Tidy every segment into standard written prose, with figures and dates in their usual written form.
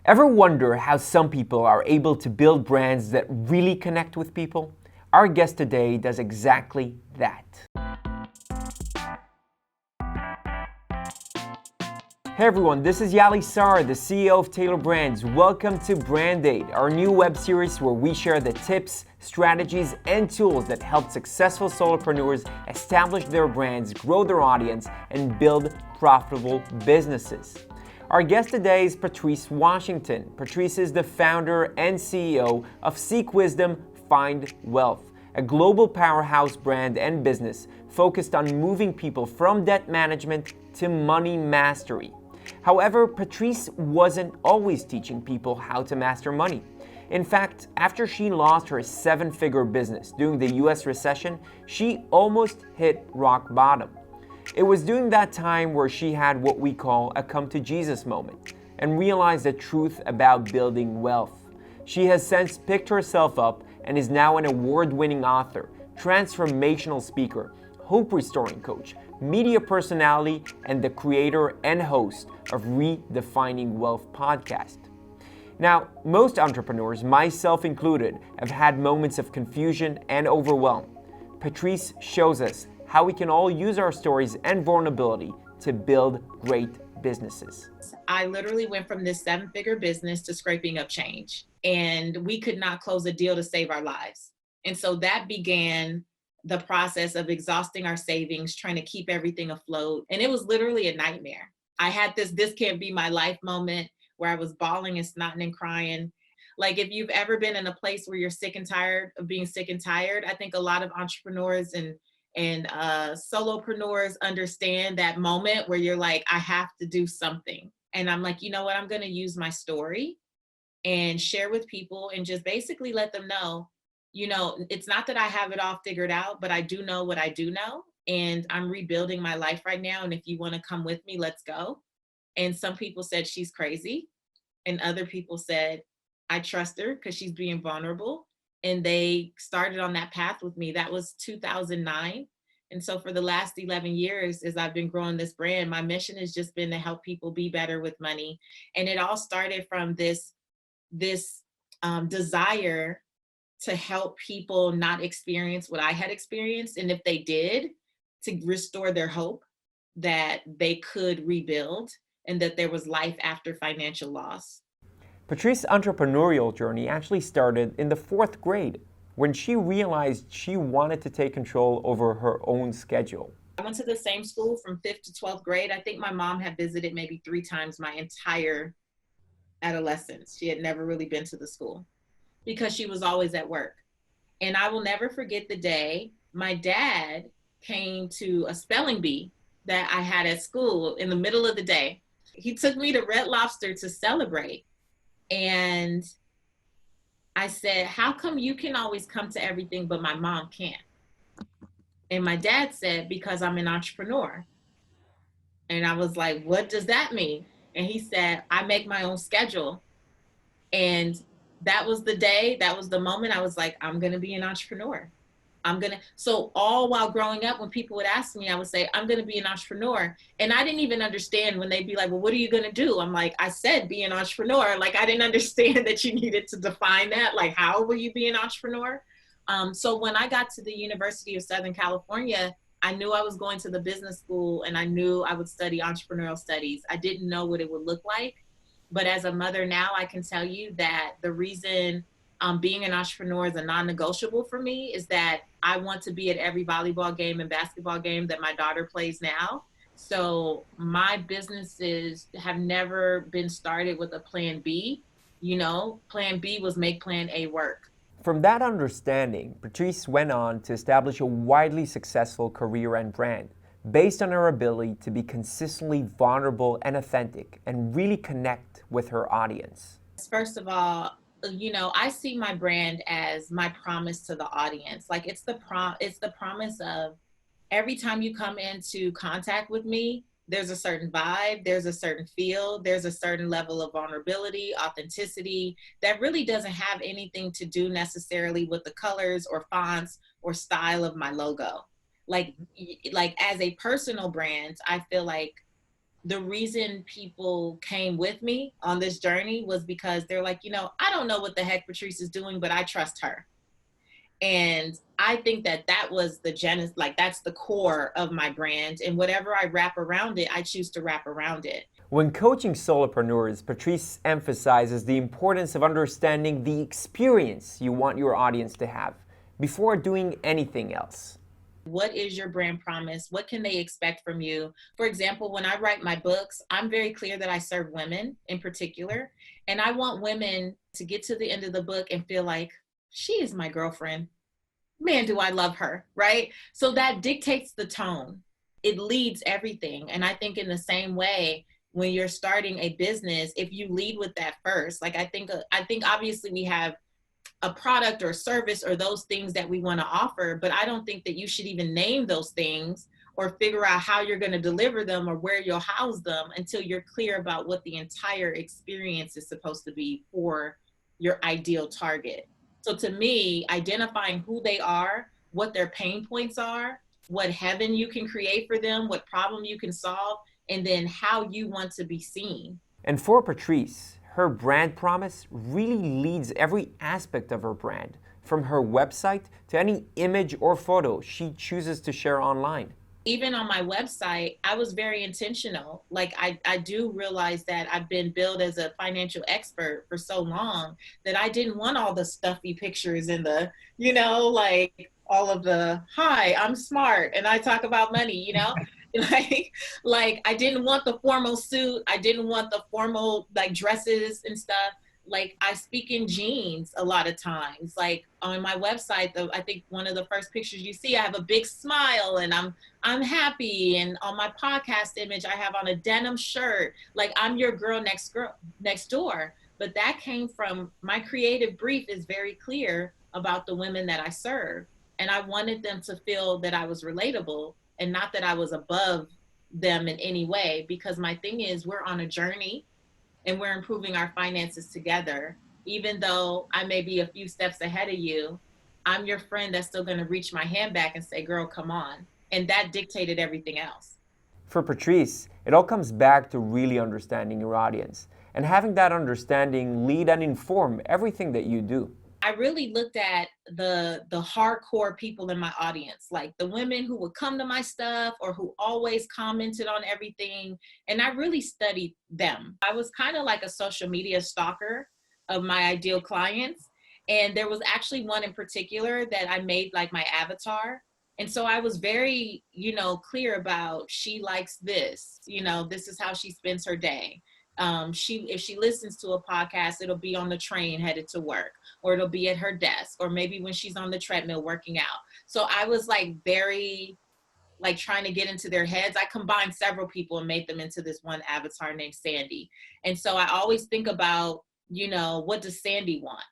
Ever wonder how some people are able to build brands that really connect with people? Our guest today does exactly that. Hey everyone, this is Yali Sar, the CEO of Taylor Brands. Welcome to BrandAid, our new web series where we share the tips, strategies, and tools that help successful solopreneurs establish their brands, grow their audience, and build profitable businesses. Our guest today is Patrice Washington. Patrice is the founder and CEO of Seek Wisdom, Find Wealth, a global powerhouse brand and business focused on moving people from debt management to money mastery. However, Patrice wasn't always teaching people how to master money. In fact, after she lost her seven-figure business during the US recession, she almost hit rock bottom. It was during that time where she had what we call a come to Jesus moment and realized the truth about building wealth. She has since picked herself up and is now an award-winning author, transformational speaker, hope restoring coach, media personality, and the creator and host of Redefining Wealth podcast. Now, most entrepreneurs, myself included, have had moments of confusion and overwhelm. Patrice shows us how we can all use our stories and vulnerability to build great businesses. I literally went from this seven-figure business to scraping up change, and we could not close a deal to save our lives. And so that began the process of exhausting our savings, trying to keep everything afloat. And it was literally a nightmare. I had this can't be my life moment where I was bawling and snotting and crying. Like, if you've ever been in a place where you're sick and tired of being sick and tired, I think a lot of entrepreneurs and solopreneurs understand that moment where you're like, I have to do something. And I'm like, you know what? I'm going to use my story and share with people and just basically let them know, you know, it's not that I have it all figured out, but I do know what I do know. And I'm rebuilding my life right now. And if you want to come with me, let's go. And some people said she's crazy. And other people said, I trust her because she's being vulnerable. And they started on that path with me. That was 2009. And so for the last 11 years, as I've been growing this brand, my mission has just been to help people be better with money. And it all started from this desire to help people not experience what I had experienced. And if they did, to restore their hope that they could rebuild and that there was life after financial loss. Patrice's entrepreneurial journey actually started in the fourth grade when she realized she wanted to take control over her own schedule. I went to the same school from 5th to 12th grade. I think my mom had visited maybe 3 times my entire adolescence. She had never really been to the school because she was always at work. And I will never forget the day my dad came to a spelling bee that I had at school in the middle of the day. He took me to Red Lobster to celebrate. And I said, how come you can always come to everything, but my mom can't? And my dad said, because I'm an entrepreneur. And I was like, what does that mean? And he said, I make my own schedule. And that was the day, that was the moment I was like, I'm going to be an entrepreneur. So all while growing up, when people would ask me, I would say, I'm going to be an entrepreneur. And I didn't even understand when they'd be like, well, what are you going to do? I'm like, I said, be an entrepreneur. Like, I didn't understand that you needed to define that. Like, how will you be an entrepreneur? So when I got to the University of Southern California, I knew I was going to the business school and I knew I would study entrepreneurial studies. I didn't know what it would look like. But as a mother now, I can tell you that the reason being an entrepreneur is a non-negotiable for me is that I want to be at every volleyball game and basketball game that my daughter plays now. So my businesses have never been started with a plan B. You know, plan B was make plan A work. From that understanding, Patrice went on to establish a widely successful career and brand based on her ability to be consistently vulnerable and authentic and really connect with her audience. First of all, you know, I see my brand as my promise to the audience. Like, it's the promise of every time you come into contact with me, there's a certain vibe, there's a certain feel, there's a certain level of vulnerability, authenticity that really doesn't have anything to do necessarily with the colors or fonts or style of my logo. Like as a personal brand, I feel like the reason people came with me on this journey was because they're like, I don't know what the heck Patrice is doing, but I trust her. And I think that that was the genesis, like that's the core of my brand. And whatever I wrap around it, I choose to wrap around it. When coaching solopreneurs, Patrice emphasizes the importance of understanding the experience you want your audience to have before doing anything else. What is your brand promise? What can they expect from you? For example, when I write my books, I'm very clear that I serve women in particular. And I want women to get to the end of the book and feel like, she is my girlfriend. Man, do I love her, right? So that dictates the tone. It leads everything. And I think in the same way, when you're starting a business, if you lead with that first, like I think obviously we have a product or service or those things that we want to offer, but I don't think that you should even name those things or figure out how you're going to deliver them or where you'll house them until you're clear about what the entire experience is supposed to be for your ideal target. So to me, identifying who they are, what their pain points are, what heaven you can create for them, what problem you can solve, and then how you want to be seen. And for Patrice, her brand promise really leads every aspect of her brand, from her website to any image or photo she chooses to share online. Even on my website, I was very intentional. Like I do realize that I've been billed as a financial expert for so long that I didn't want all the stuffy pictures and the, like all of the, hi, I'm smart and I talk about money, like I didn't want the formal suit. I didn't want the formal like dresses and stuff. Like I speak in jeans a lot of times. Like on my website, I think one of the first pictures you see, I have a big smile and I'm happy. And on my podcast image, I have on a denim shirt. Like I'm your girl next door. But that came from my creative brief is very clear about the women that I serve. And I wanted them to feel that I was relatable and not that I was above them in any way, because my thing is we're on a journey and we're improving our finances together. Even though I may be a few steps ahead of you, I'm your friend that's still gonna reach my hand back and say, girl, come on. And that dictated everything else. For Patrice, it all comes back to really understanding your audience and having that understanding lead and inform everything that you do. I really looked at the hardcore people in my audience, like the women who would come to my stuff or who always commented on everything. And I really studied them. I was kind of like a social media stalker of my ideal clients. And there was actually one in particular that I made like my avatar. And so I was very, clear about she likes this, this is how she spends her day. If she listens to a podcast, it'll be on the train headed to work, or it'll be at her desk, or maybe when she's on the treadmill working out. So I was like very like trying to get into their heads. I combined several people and made them into this one avatar named Sandy. And so I always think about, what does Sandy want?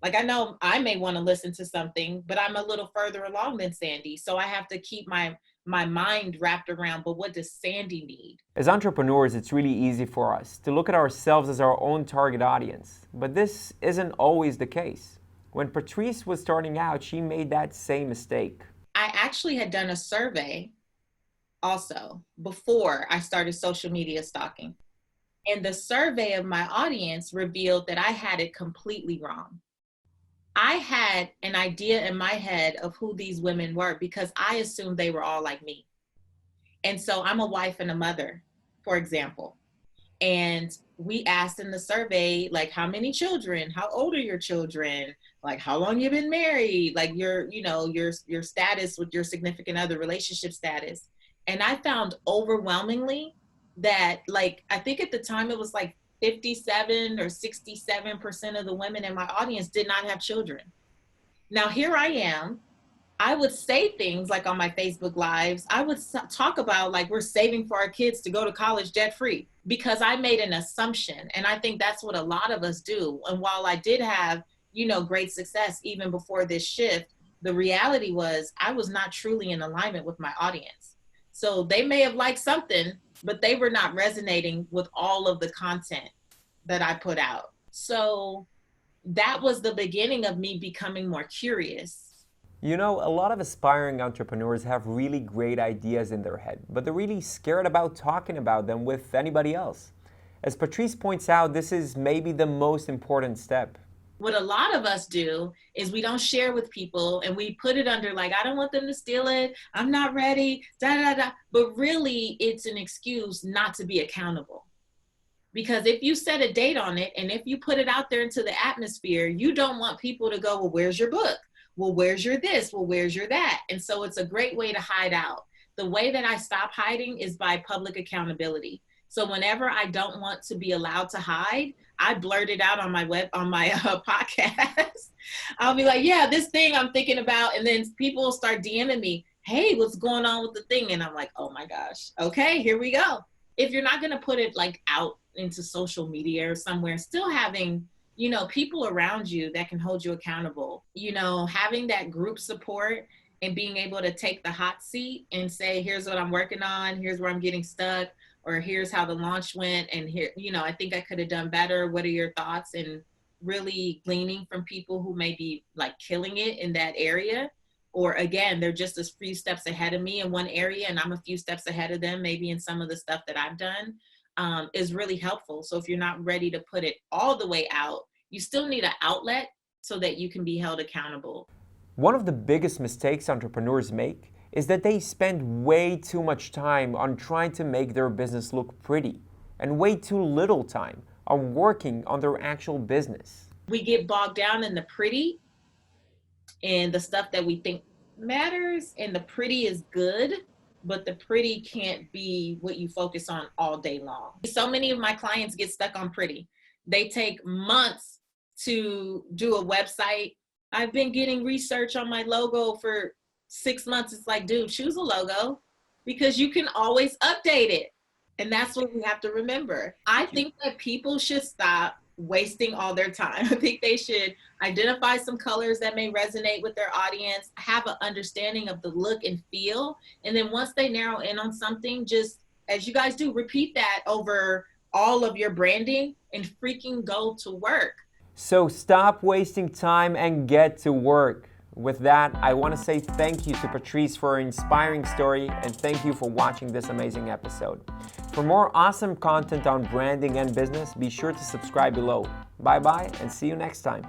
Like I know I may want to listen to something, but I'm a little further along than Sandy. So I have to keep my mind wrapped around, but what does Sandy need? As entrepreneurs, it's really easy for us to look at ourselves as our own target audience, but this isn't always the case. When Patrice was starting out, she made that same mistake. I actually had done a survey also before I started social media stalking. And the survey of my audience revealed that I had it completely wrong. I had an idea in my head of who these women were because I assumed they were all like me. And so I'm a wife and a mother, for example. And we asked in the survey, like, how many children? How old are your children? Like, how long you been married? Like your status with your significant other, relationship status. And I found overwhelmingly that, like, I think at the time it was like 57 or 67% of the women in my audience did not have children. Now, here I am. I would say things like on my Facebook Lives, I would talk about like we're saving for our kids to go to college debt free because I made an assumption. And I think that's what a lot of us do. And while I did have, great success even before this shift, the reality was I was not truly in alignment with my audience. So they may have liked something, but they were not resonating with all of the content that I put out. So that was the beginning of me becoming more curious. You know, a lot of aspiring entrepreneurs have really great ideas in their head, but they're really scared about talking about them with anybody else. As Patrice points out, this is maybe the most important step. What a lot of us do is we don't share with people and we put it under like, I don't want them to steal it, I'm not ready, da da da. But really, it's an excuse not to be accountable. Because if you set a date on it and if you put it out there into the atmosphere, you don't want people to go, well, where's your book? Well, where's your this? Well, where's your that? And so it's a great way to hide out. The way that I stop hiding is by public accountability. So whenever I don't want to be allowed to hide, I blurt it out on my podcast. I'll be like, yeah, this thing I'm thinking about. And then people will start DMing me, hey, what's going on with the thing? And I'm like, oh my gosh, okay, here we go. If you're not going to put it like out into social media or somewhere, still having, you know, people around you that can hold you accountable, you know, having that group support and being able to take the hot seat and say, here's what I'm working on, here's where I'm getting stuck, or here's how the launch went, and here, you know, I think I could have done better. What are your thoughts? And really gleaning from people who may be like killing it in that area. Or again, they're just a few steps ahead of me in one area and I'm a few steps ahead of them, maybe in some of the stuff that I've done, is really helpful. So if you're not ready to put it all the way out, you still need an outlet so that you can be held accountable. One of the biggest mistakes entrepreneurs make is that they spend way too much time on trying to make their business look pretty and way too little time on working on their actual business. We get bogged down in the pretty and the stuff that we think matters, and the pretty is good, but the pretty can't be what you focus on all day long. So many of my clients get stuck on pretty. They take months to do a website. I've been getting research on my logo for 6 months. It's like, dude, choose a logo because you can always update it. And that's what we have to remember. I think that people should stop wasting all their time. I think they should identify some colors that may resonate with their audience, have an understanding of the look and feel. And then once they narrow in on something, just as you guys do, repeat that over all of your branding and freaking go to work. So stop wasting time and get to work. With that, I want to say thank you to Patrice for her inspiring story, and thank you for watching this amazing episode. For more awesome content on branding and business, be sure to subscribe below. Bye-bye and see you next time.